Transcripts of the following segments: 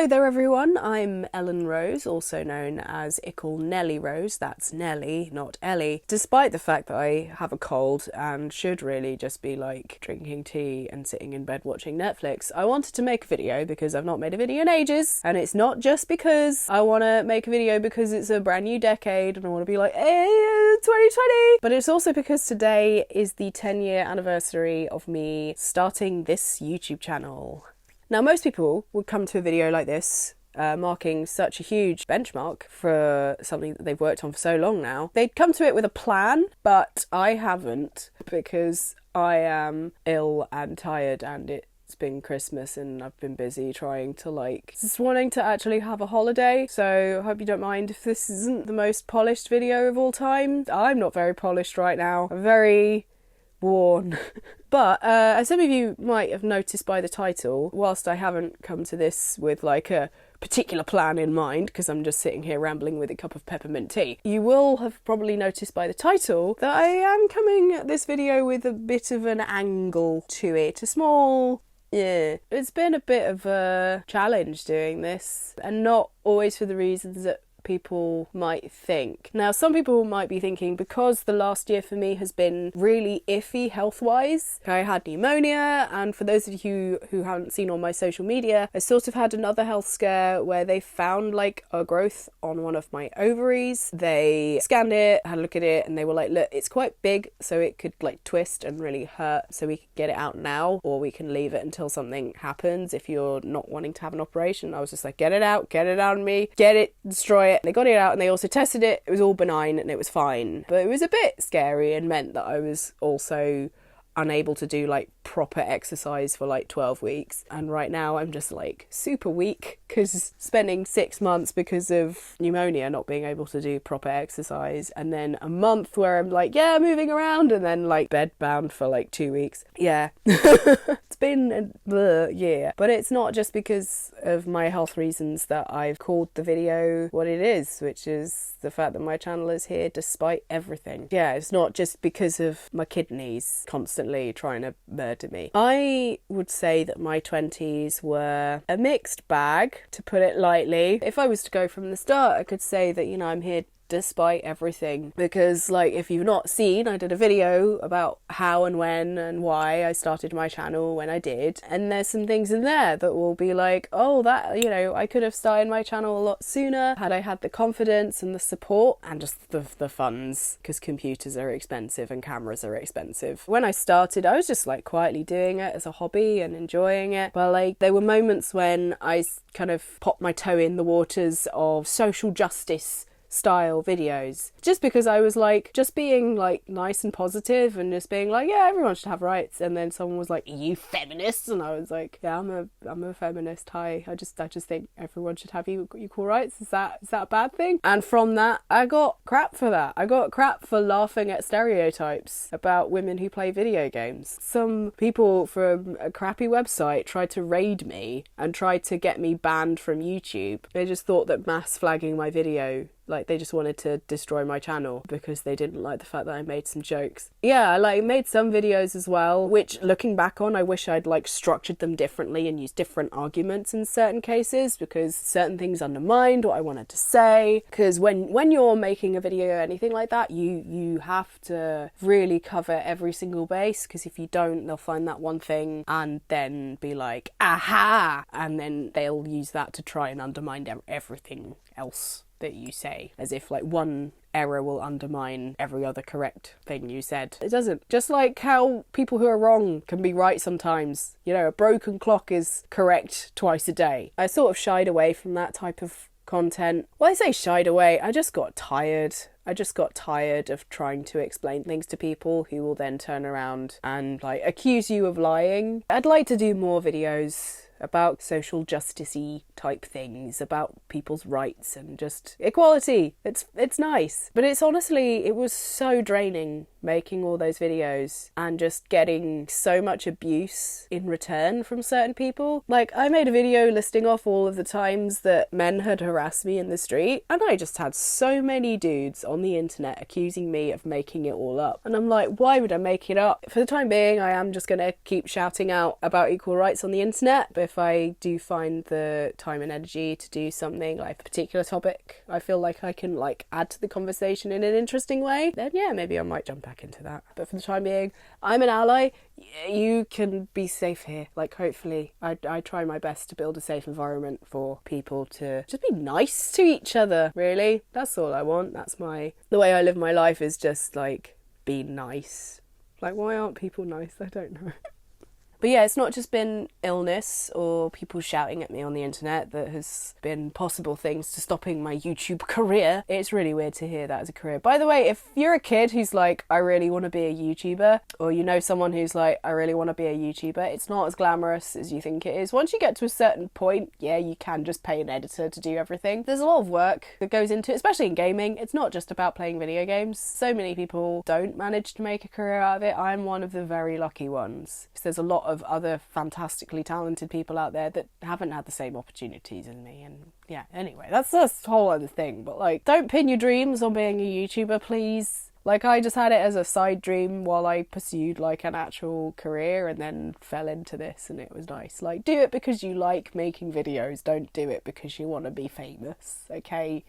Hello there everyone, I'm Ellen Rose, also known as icklenellierose, that's Nelly, not Ellie. Despite the fact that I have a cold and should really just be like drinking tea and sitting in bed watching Netflix, I wanted to make a video because I've not made a video in ages, and it's not just because I want to make a video because it's a brand new decade and I want to be like, hey, 2020! But it's also because today is the 10-year anniversary of me starting this YouTube channel. Now, most people would come to a video like this, marking such a huge benchmark for something that they've worked on for so long now. They'd come to it with a plan, but I haven't, because I am ill and tired and it's been Christmas and I've been busy trying to just wanting to actually have a holiday. So I hope you don't mind if this isn't the most polished video of all time. I'm not very polished right now. I'm very worn. But as some of you might have noticed by the title, whilst I haven't come to this with like a particular plan in mind, because I'm just sitting here rambling with a cup of peppermint tea, you will have probably noticed by the title that I am coming at this video with a bit of an angle to it, a small... yeah. It's been a bit of a challenge doing this, and not always for the reasons that people might think. Now, some people might be thinking, because the last year for me has been really iffy health-wise. I had pneumonia, and for those of you who haven't seen on my social media, I sort of had another health scare where they found like a growth on one of my ovaries. They scanned it, had a look at it, and they were like, look, it's quite big, so it could like twist and really hurt, so we could get it out now, or we can leave it until something happens if you're not wanting to have an operation. I was just like, get it out of me, get it, destroy it. They got it out and they also tested it. It was all benign and it was fine. But it was a bit scary and meant that I was also unable to do like proper exercise for like 12 weeks. And right now I'm just like super weak because spending 6 months because of pneumonia not being able to do proper exercise, and then a month where I'm like, yeah, moving around, and then like bed bound for like 2 weeks. Yeah. It's been a year. But it's not just because of my health reasons that I've called the video what it is, which is the fact that my channel is here despite everything. Yeah, it's not just because of my kidneys constantly trying to murder me. I would say that my 20s were a mixed bag, to put it lightly. If I was to go from the start, I could say that, you know, I'm here despite everything, because like, if you've not seen, I did a video about how and when and why I started my channel when I did, and there's some things in there that will be like, oh, that, you know, I could have started my channel a lot sooner had I had the confidence and the support and just the funds, because computers are expensive and cameras are expensive. When I started, I was just like quietly doing it as a hobby and enjoying it, but like there were moments when I kind of popped my toe in the waters of social justice style videos, just because I was like just being like nice and positive and just being like, yeah, everyone should have rights. And then someone was like, are you feminists? And I was like, yeah, I'm a feminist. Hi, I just think everyone should have equal rights. Is that a bad thing? And from that, I got crap for that. I got crap for laughing at stereotypes about women who play video games. Some people from a crappy website tried to raid me and tried to get me banned from YouTube. They just thought that mass flagging my video, like they just wanted to destroy my channel because they didn't like the fact that I made some jokes. Yeah, I like made some videos as well, which looking back on, I wish I'd like structured them differently and used different arguments in certain cases, because certain things undermined what I wanted to say. Because when you're making a video or anything like that, you have to really cover every single base, because if you don't, they'll find that one thing and then be like, aha, and then they'll use that to try and undermine everything else that you say, as if like one error will undermine every other correct thing you said. It doesn't. Just like how people who are wrong can be right sometimes. You know, a broken clock is correct twice a day. I sort of shied away from that type of content. Well, I say shied away, I just got tired. I just got tired of trying to explain things to people who will then turn around and like accuse you of lying. I'd like to do more videos about social justice-y type things, about people's rights and just equality. It's nice. But it's honestly, it was so draining making all those videos and just getting so much abuse in return from certain people. Like, I made a video listing off all of the times that men had harassed me in the street, and I just had so many dudes on the internet accusing me of making it all up. And I'm like, why would I make it up? For the time being, I am just gonna keep shouting out about equal rights on the internet, but if I do find the time and energy to do something like a particular topic I feel like I can like add to the conversation in an interesting way, then yeah, maybe I might jump back into that. But for the time being, I'm an ally. You can be safe here. Like, hopefully I try my best to build a safe environment for people to just be nice to each other, really. That's all I want. That's the way I live my life, is just like, be nice. Like, why aren't people nice? I don't know. But yeah, it's not just been illness or people shouting at me on the internet that has been possible things to stopping my YouTube career. It's really weird to hear that as a career. By the way, if you're a kid who's like, I really want to be a YouTuber, or you know someone who's like, I really want to be a YouTuber, it's not as glamorous as you think it is. Once you get to a certain point, yeah, you can just pay an editor to do everything. There's a lot of work that goes into it, especially in gaming. It's not just about playing video games. So many people don't manage to make a career out of it. I'm one of the very lucky ones. Because there's a lot of other fantastically talented people out there that haven't had the same opportunities as me. And yeah, anyway, that's a whole other thing. But like, don't pin your dreams on being a YouTuber, please. Like, I just had it as a side dream while I pursued like an actual career, and then fell into this, and it was nice. Like, do it because you like making videos, don't do it because you want to be famous, okay?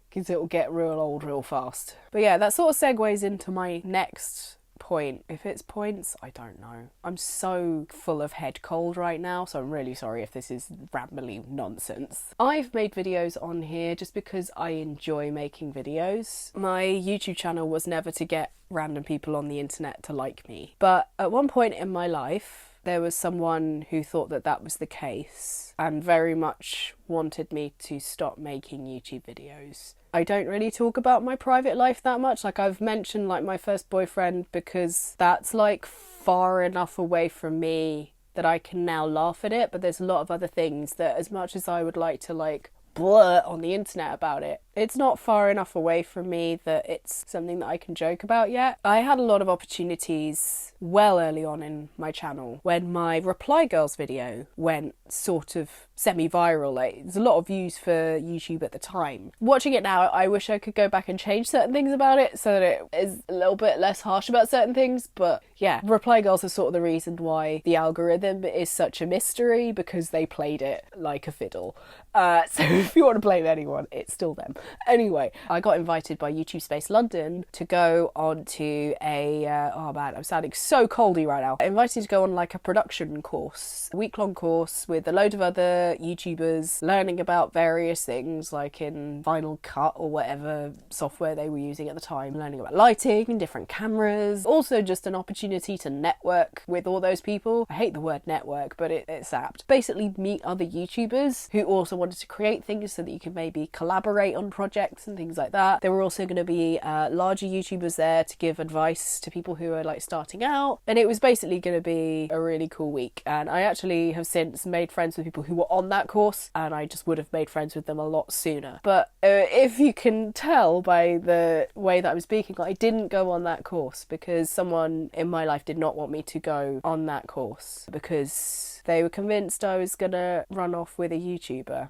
Because it'll get real old real fast. But yeah, that sort of segues into my next point. If it's points, I don't know. I'm so full of head cold right now, so I'm really sorry if this is rambly nonsense. I've made videos on here just because I enjoy making videos. My YouTube channel was never to get random people on the internet to like me, but at one point in my life there was someone who thought that that was the case and very much wanted me to stop making YouTube videos. I don't really talk about my private life that much. Like, I've mentioned like my first boyfriend because that's like far enough away from me that I can now laugh at it, but there's a lot of other things that, as much as I would like to like blurt on the internet about it, it's not far enough away from me that it's something that I can joke about yet. I had a lot of opportunities well early on in my channel when my Reply Girls video went sort of semi-viral. Like, there's a lot of views for YouTube at the time. Watching it now, I wish I could go back and change certain things about it so that it is a little bit less harsh about certain things. But yeah, Reply Girls is sort of the reason why the algorithm is such a mystery, because they played it like a fiddle. So if you want to blame anyone, it's still them. Anyway, I got invited by YouTube Space London to go on to a, oh man, I'm sounding so coldy right now. Invited to go on like a production course, a week-long course with a load of other YouTubers, learning about various things like in Final Cut or whatever software they were using at the time, learning about lighting and different cameras. Also just an opportunity to network with all those people. I hate the word network, but it's apt. Basically meet other YouTubers who also wanted to create things so that you could maybe collaborate on projects and things like that. There were also going to be larger YouTubers there to give advice to people who are like starting out, and it was basically going to be a really cool week. And I actually have since made friends with people who were on that course, and I just would have made friends with them a lot sooner. But if you can tell by the way that I'm speaking, I didn't go on that course because someone in my life did not want me to go on that course because they were convinced I was gonna run off with a YouTuber.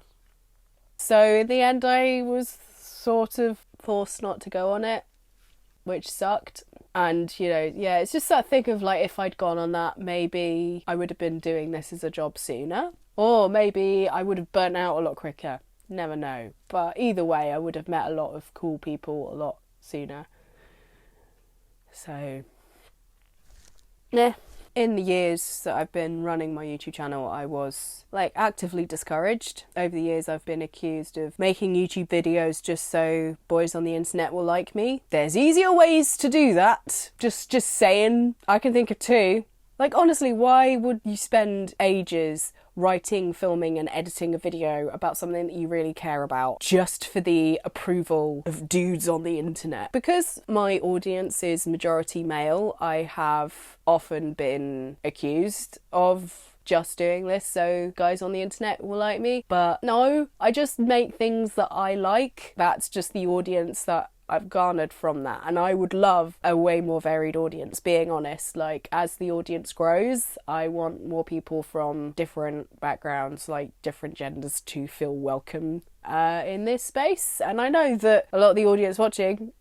So in the end, I was sort of forced not to go on it, which sucked. And, you know, yeah, it's just that thing of like, if I'd gone on that, maybe I would have been doing this as a job sooner, or maybe I would have burnt out a lot quicker. Never know. But either way, I would have met a lot of cool people a lot sooner. So, yeah. In the years that I've been running my YouTube channel, I was like actively discouraged. Over the years, I've been accused of making YouTube videos just so boys on the internet will like me. There's easier ways to do that. Just saying. I can think of two. Like, honestly, why would you spend ages writing, filming and editing a video about something that you really care about just for the approval of dudes on the internet? Because my audience is majority male, I have often been accused of just doing this so guys on the internet will like me. But no, I just make things that I like. That's just the audience that I've garnered from that. And I would love a way more varied audience, being honest. Like, as the audience grows, I want more people from different backgrounds, like different genders, to feel welcome in this space. And I know that a lot of the audience watching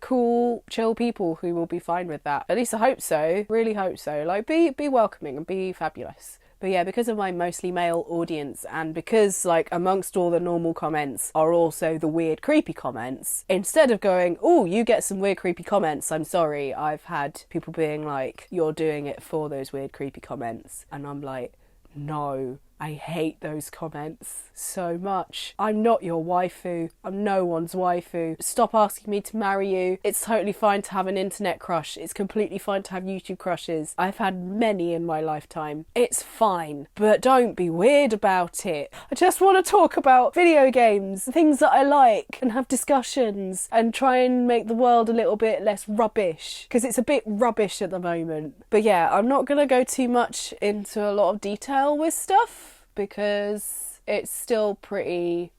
cool, chill people who will be fine with that. At least I hope so. Really hope so. Like, be welcoming and be fabulous. But yeah, because of my mostly male audience, and because, like, amongst all the normal comments are also the weird, creepy comments, instead of going, oh, you get some weird, creepy comments, I'm sorry, I've had people being like, you're doing it for those weird, creepy comments. And I'm like, no, I hate those comments so much. I'm not your waifu. I'm no one's waifu. Stop asking me to marry you. It's totally fine to have an internet crush. It's completely fine to have YouTube crushes. I've had many in my lifetime. It's fine, but don't be weird about it. I just want to talk about video games, things that I like, and have discussions and try and make the world a little bit less rubbish, because it's a bit rubbish at the moment. But yeah, I'm not going to go too much into a lot of detail with stuff, because it's still pretty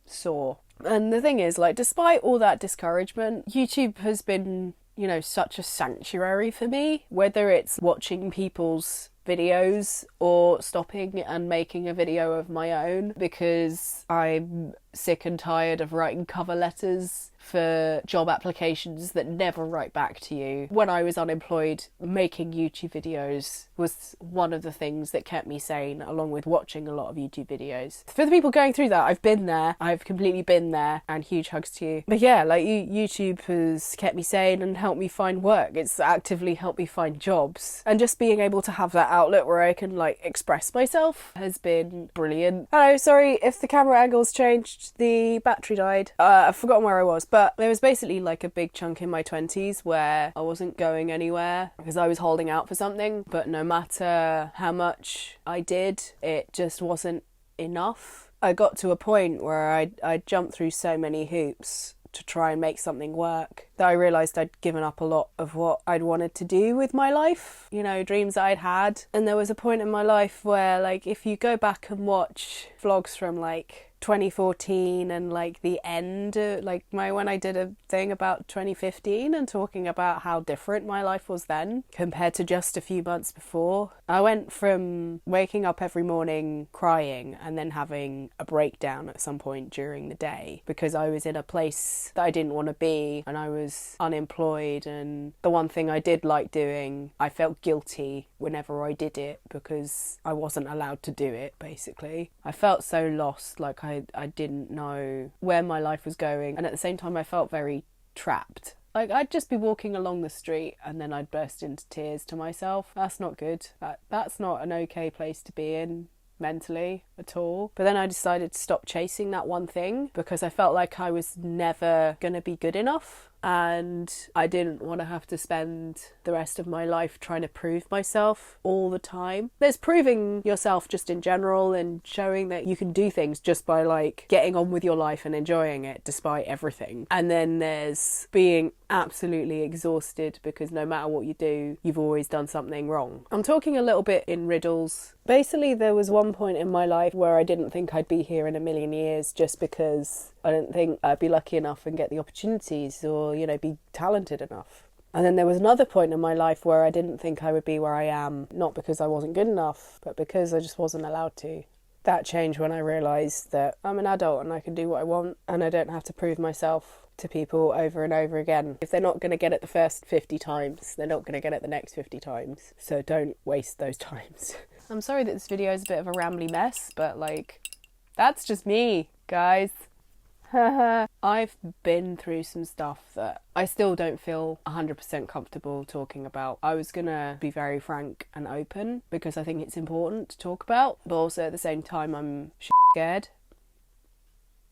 sore. And the thing is, like, despite all that discouragement, YouTube has been, you know, such a sanctuary for me, whether it's watching people's videos or stopping and making a video of my own, because I'm sick and tired of writing cover letters for job applications that never write back to you. When I was unemployed, making YouTube videos was one of the things that kept me sane, along with watching a lot of YouTube videos. For the people going through that, I've been there. I've completely been there, and huge hugs to you. But yeah, like, YouTube has kept me sane and helped me find work. It's actively helped me find jobs. And just being able to have that outlet where I can, like, express myself has been brilliant. Hello, sorry if the camera angle's changed. The battery died. I've forgotten where I was, but there was basically like a big chunk in my 20s where I wasn't going anywhere because I was holding out for something, but no matter how much I did, it just wasn't enough. I got to a point where I jumped through so many hoops to try and make something work that I realised I'd given up a lot of what I'd wanted to do with my life, you know, dreams I'd had. And there was a point in my life where, like, if you go back and watch vlogs from like 2014 and like the end, like when I did a thing about 2015 and talking about how different my life was then compared to just a few months before. I went from waking up every morning crying and then having a breakdown at some point during the day because I was in a place that I didn't want to be and I was unemployed, and the one thing I did like doing, I felt guilty whenever I did it because I wasn't allowed to do it, basically. I felt so lost, like I didn't know where my life was going, and at the same time I felt very trapped. Like, I'd just be walking along the street and then I'd burst into tears to myself. That's not good. That's not an okay place to be in mentally at all. But then I decided to stop chasing that one thing because I felt like I was never going to be good enough. And I didn't want to have to spend the rest of my life trying to prove myself all the time. There's proving yourself just in general and showing that you can do things just by like getting on with your life and enjoying it despite everything. And then there's being absolutely exhausted because no matter what you do, you've always done something wrong. I'm talking a little bit in riddles. Basically, there was one point in my life where I didn't think I'd be here in a million years just because I didn't think I'd be lucky enough and get the opportunities or, you know, be talented enough. And then there was another point in my life where I didn't think I would be where I am, not because I wasn't good enough, but because I just wasn't allowed to. That changed when I realised that I'm an adult and I can do what I want and I don't have to prove myself to people over and over again. If they're not going to get it the first 50 times, they're not going to get it the next 50 times. So don't waste those times. I'm sorry that this video is a bit of a rambly mess, but like, that's just me, guys. I've been through some stuff that I still don't feel 100% comfortable talking about. I was gonna be very frank and open because I think it's important to talk about, but also at the same time I'm scared.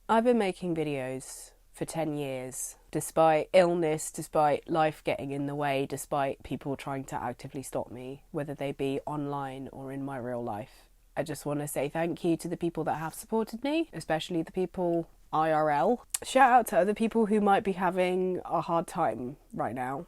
I've been making videos for 10 years, despite illness, despite life getting in the way, despite people trying to actively stop me, whether they be online or in my real life. I just want to say thank you to the people that have supported me, especially the people IRL. Shout out to other people who might be having a hard time right now.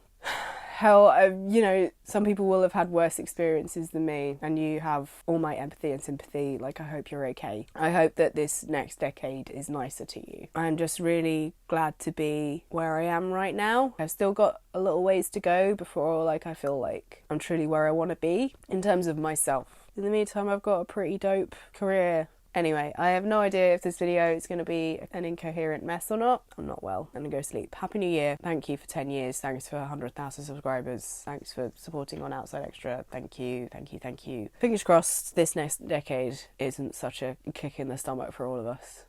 hell, you know, some people will have had worse experiences than me, and you have all my empathy and sympathy. Like, I hope you're okay. I hope that this next decade is nicer to you. I'm just really glad to be where I am right now. I've still got a little ways to go before, like, I feel like I'm truly where I want to be in terms of myself. In the meantime, I've got a pretty dope career. Anyway, I have no idea if this video is going to be an incoherent mess or not. I'm not well. I'm going to go sleep. Happy New Year. Thank you for 10 years. Thanks for 100,000 subscribers. Thanks for supporting on Outside Extra. Thank you, thank you, thank you. Fingers crossed this next decade isn't such a kick in the stomach for all of us.